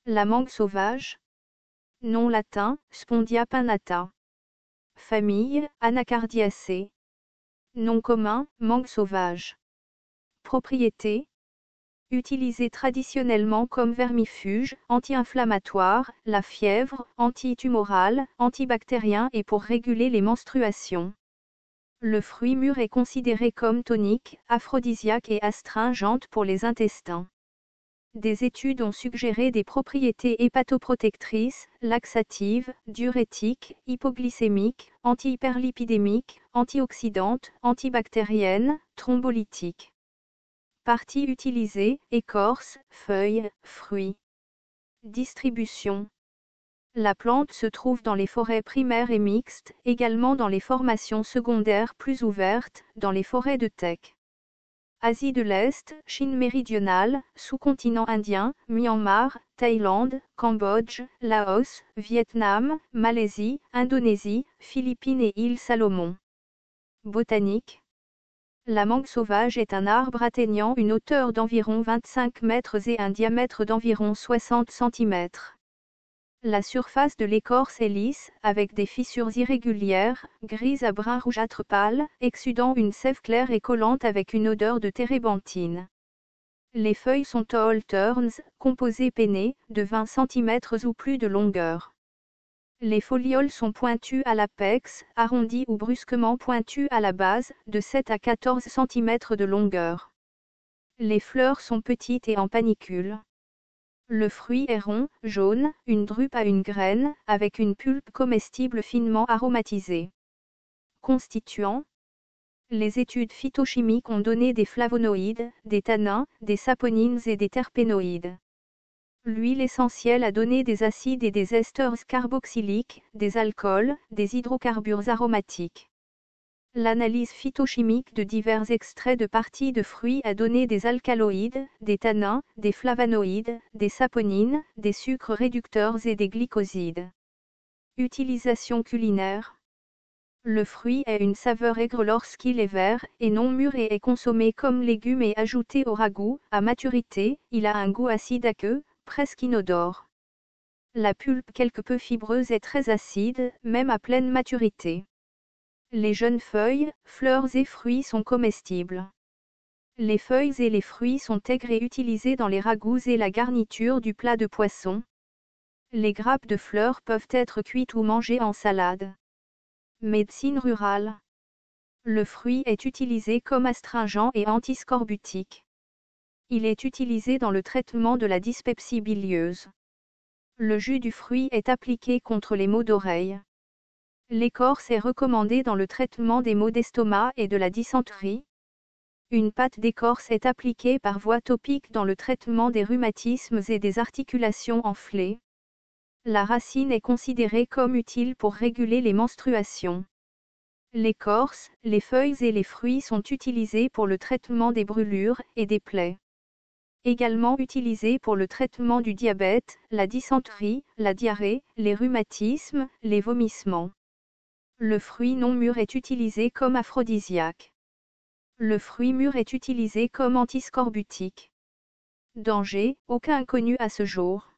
La mangue sauvage. Nom latin, Spondia pinnata. Famille, Anacardiaceae. Nom commun, mangue sauvage. Propriétés. Utilisé traditionnellement comme vermifuge, anti-inflammatoire, la fièvre, anti-tumoral, antibactérien et pour réguler les menstruations. Le fruit mûr est considéré comme tonique, aphrodisiaque et astringente pour les intestins. Des études ont suggéré des propriétés hépatoprotectrices, laxatives, diurétiques, hypoglycémiques, anti-hyperlipidémiques, antioxydantes, antibactériennes, thrombolytiques. Parties utilisées, écorce, feuilles, fruits. Distribution. La plante se trouve dans les forêts primaires et mixtes, également dans les formations secondaires plus ouvertes, dans les forêts de teck. Asie de l'Est, Chine méridionale, sous-continent indien, Myanmar, Thaïlande, Cambodge, Laos, Vietnam, Malaisie, Indonésie, Philippines et îles Salomon. Botanique. La mangue sauvage est un arbre atteignant une hauteur d'environ 25 mètres et un diamètre d'environ 60 cm. La surface de l'écorce est lisse, avec des fissures irrégulières, grises à brun rougeâtre pâle, exsudant une sève claire et collante avec une odeur de térébenthine. Les feuilles sont tall turns, composées pennées, de 20 cm ou plus de longueur. Les folioles sont pointues à l'apex, arrondies ou brusquement pointues à la base, de 7 à 14 cm de longueur. Les fleurs sont petites et en panicules. Le fruit est rond, jaune, une drupe à une graine, avec une pulpe comestible finement aromatisée. Constituants. Les études phytochimiques ont donné des flavonoïdes, des tannins, des saponines et des terpénoïdes. L'huile essentielle a donné des acides et des esters carboxyliques, des alcools, des hydrocarbures aromatiques. L'analyse phytochimique de divers extraits de parties de fruits a donné des alcaloïdes, des tannins, des flavonoïdes, des saponines, des sucres réducteurs et des glycosides. Utilisation culinaire. Le fruit a une saveur aigre lorsqu'il est vert et non mûr et est consommé comme légume et ajouté au ragoût. À maturité, il a un goût acide aqueux, presque inodore. La pulpe quelque peu fibreuse est très acide, même à pleine maturité. Les jeunes feuilles, fleurs et fruits sont comestibles. Les feuilles et les fruits sont aigres et utilisés dans les ragoûts et la garniture du plat de poisson. Les grappes de fleurs peuvent être cuites ou mangées en salade. Médecine rurale. Le fruit est utilisé comme astringent et antiscorbutique. Il est utilisé dans le traitement de la dyspepsie bilieuse. Le jus du fruit est appliqué contre les maux d'oreille. L'écorce est recommandée dans le traitement des maux d'estomac et de la dysenterie. Une pâte d'écorce est appliquée par voie topique dans le traitement des rhumatismes et des articulations enflées. La racine est considérée comme utile pour réguler les menstruations. L'écorce, les feuilles et les fruits sont utilisés pour le traitement des brûlures et des plaies. Également utilisés pour le traitement du diabète, la dysenterie, la diarrhée, les rhumatismes, les vomissements. Le fruit non mûr est utilisé comme aphrodisiaque. Le fruit mûr est utilisé comme antiscorbutique. Danger, aucun connu à ce jour.